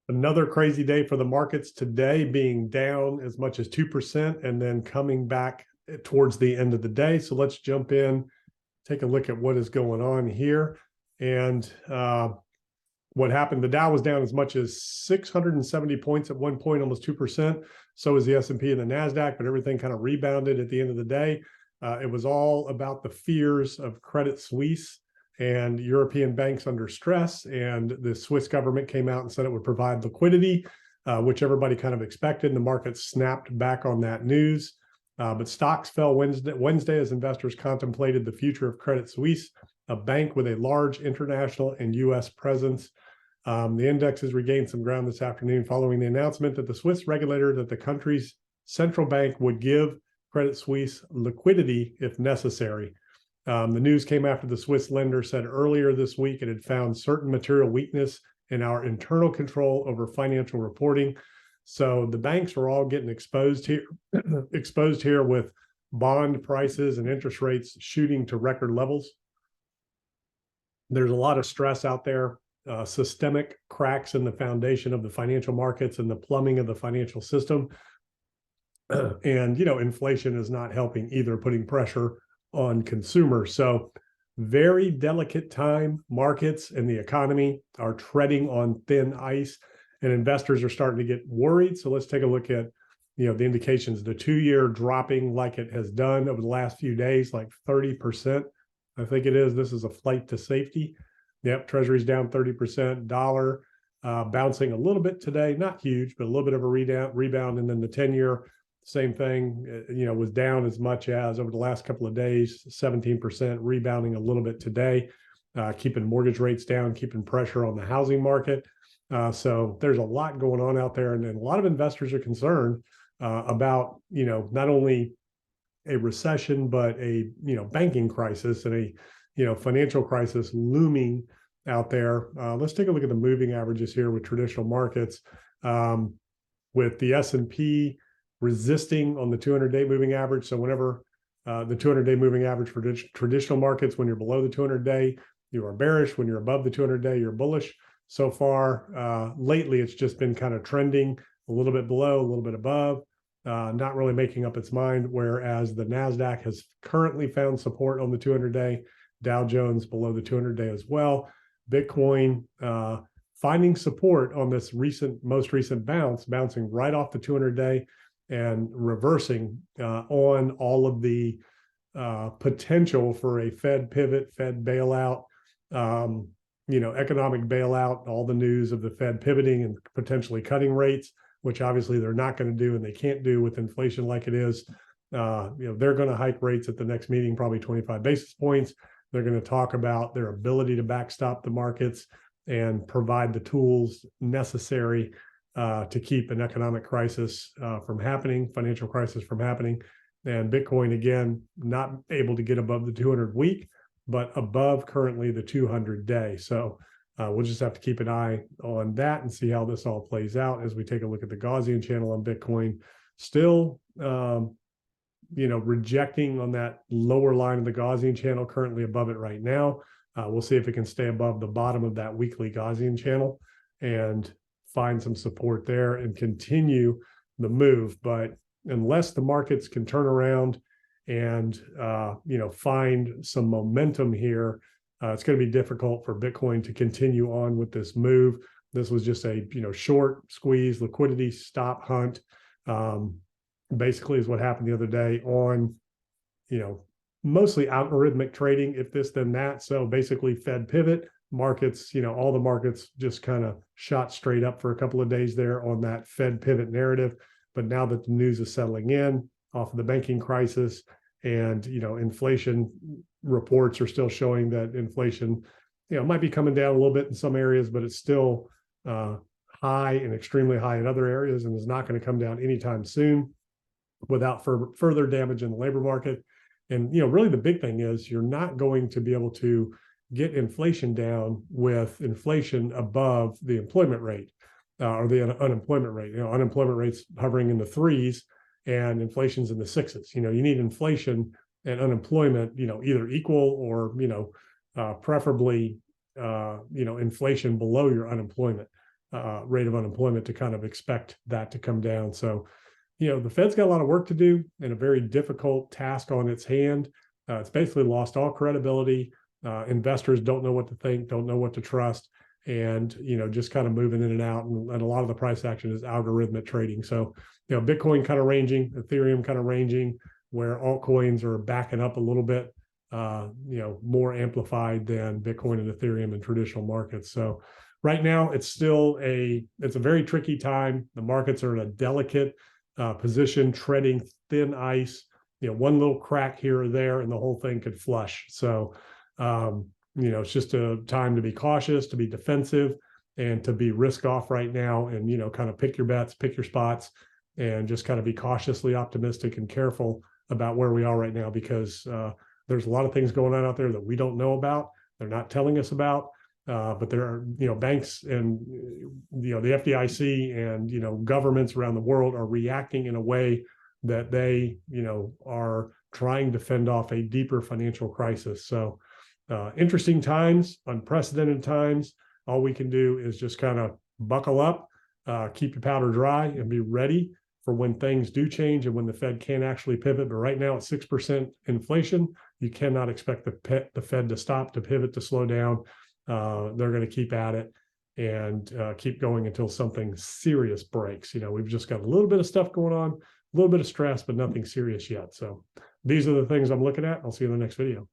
Another crazy day for the markets today, being down as much as 2% and then coming back towards the end of the day. So let's jump in, take a look at what is going on here. And what happened, the Dow was down as much as 670 points at one point, almost 2%. So was the S&P and the NASDAQ, but everything kind of rebounded at the end of the day. It was all about the fears of Credit Suisse and European banks under stress. And the Swiss government came out and said it would provide liquidity, which everybody kind of expected. And the market snapped back on that news. But stocks fell Wednesday as investors contemplated the future of Credit Suisse, a bank with a large international and U.S. presence. The index has regained some ground this afternoon following the announcement that the Swiss regulator that the country's central bank would give Credit Suisse liquidity if necessary. The news came after the Swiss lender said earlier this week it had found certain material weakness in our internal control over financial reporting. So the banks are all getting exposed here with bond prices and interest rates shooting to record levels. There's a lot of stress out there, systemic cracks in the foundation of the financial markets and the plumbing of the financial system. And, inflation is not helping either, putting pressure on consumers. So very delicate time. Markets and the economy are treading on thin ice, and investors are starting to get worried. So let's take a look at, the indications. The 2-year dropping like it has done over the last few days, like 30%. I think it is. This is a flight to safety. Yep, Treasury's down 30%. Dollar bouncing a little bit today, not huge, but a little bit of a rebound. And then the 10-year, same thing, was down as much as over the last couple of days, 17%, rebounding a little bit today, keeping mortgage rates down, keeping pressure on the housing market. So there's a lot going on out there, and a lot of investors are concerned about, not only a recession, but a, banking crisis and a, financial crisis looming out there. Let's take a look at the moving averages here with traditional markets, with the S&P resisting on the 200-day moving average. So whenever the 200-day moving average for traditional markets, when you're below the 200-day, you are bearish. When you're above the 200-day, you're bullish. So far, lately, it's just been kind of trending a little bit below, a little bit above, not really making up its mind, whereas the NASDAQ has currently found support on the 200-day, Dow Jones below the 200-day as well. Bitcoin finding support on this most recent bouncing right off the 200-day and reversing on all of the potential for a Fed pivot, Fed bailout, economic bailout, all the news of the Fed pivoting and potentially cutting rates, which obviously they're not going to do and they can't do with inflation like it is. They're going to hike rates at the next meeting, probably 25 basis points. They're going to talk about their ability to backstop the markets and provide the tools necessary to keep an economic crisis from happening, financial crisis from happening. And Bitcoin, again, not able to get above the 200 week, but above currently the 200-day. So we'll just have to keep an eye on that and see how this all plays out as we take a look at the Gaussian channel on Bitcoin. Still, rejecting on that lower line of the Gaussian channel, currently above it right now. We'll see if it can stay above the bottom of that weekly Gaussian channel and find some support there and continue the move. But unless the markets can turn around and find some momentum here, it's going to be difficult for Bitcoin to continue on with this move. This was just a short squeeze, liquidity stop hunt. Basically is what happened the other day on mostly algorithmic trading, if this then that. So basically Fed pivot, markets, all the markets just kind of shot straight up for a couple of days there on that Fed pivot narrative. But now that the news is settling in off of the banking crisis and, inflation reports are still showing that inflation, might be coming down a little bit in some areas, but it's still high and extremely high in other areas and is not going to come down anytime soon without further damage in the labor market. And, really the big thing is you're not going to be able to get inflation down with inflation above the employment rate or the unemployment rate. Unemployment rate's hovering in the 3s and inflation's in the 6s. You need inflation and unemployment, either equal or, preferably, inflation below your unemployment. rate of unemployment to kind of expect that to come down. So, the Fed's got a lot of work to do and a very difficult task on its hand. It's basically lost all credibility. Investors don't know what to think, don't know what to trust, and just kind of moving in and out. And a lot of the price action is algorithmic trading. So, Bitcoin kind of ranging, Ethereum kind of ranging, where altcoins are backing up a little bit, more amplified than Bitcoin and Ethereum in traditional markets. So right now it's a very tricky time. The markets are in a delicate position, treading thin ice. One little crack here or there and the whole thing could flush. So, it's just a time to be cautious, to be defensive, and to be risk off right now, and, kind of pick your bets, pick your spots, and just kind of be cautiously optimistic and careful about where we are right now, because there's a lot of things going on out there that we don't know about. They're not telling us about, but there are, banks and, the FDIC and, governments around the world are reacting in a way that they, are trying to fend off a deeper financial crisis. So interesting times, unprecedented times. All we can do is just kind of buckle up, keep your powder dry, and be ready for when things do change and when the Fed can actually pivot. But right now at 6% inflation, you cannot expect the Fed to stop, to pivot, to slow down. They're going to keep at it and keep going until something serious breaks. We've just got a little bit of stuff going on, a little bit of stress, but nothing serious yet. So these are the things I'm looking at. I'll see you in the next video.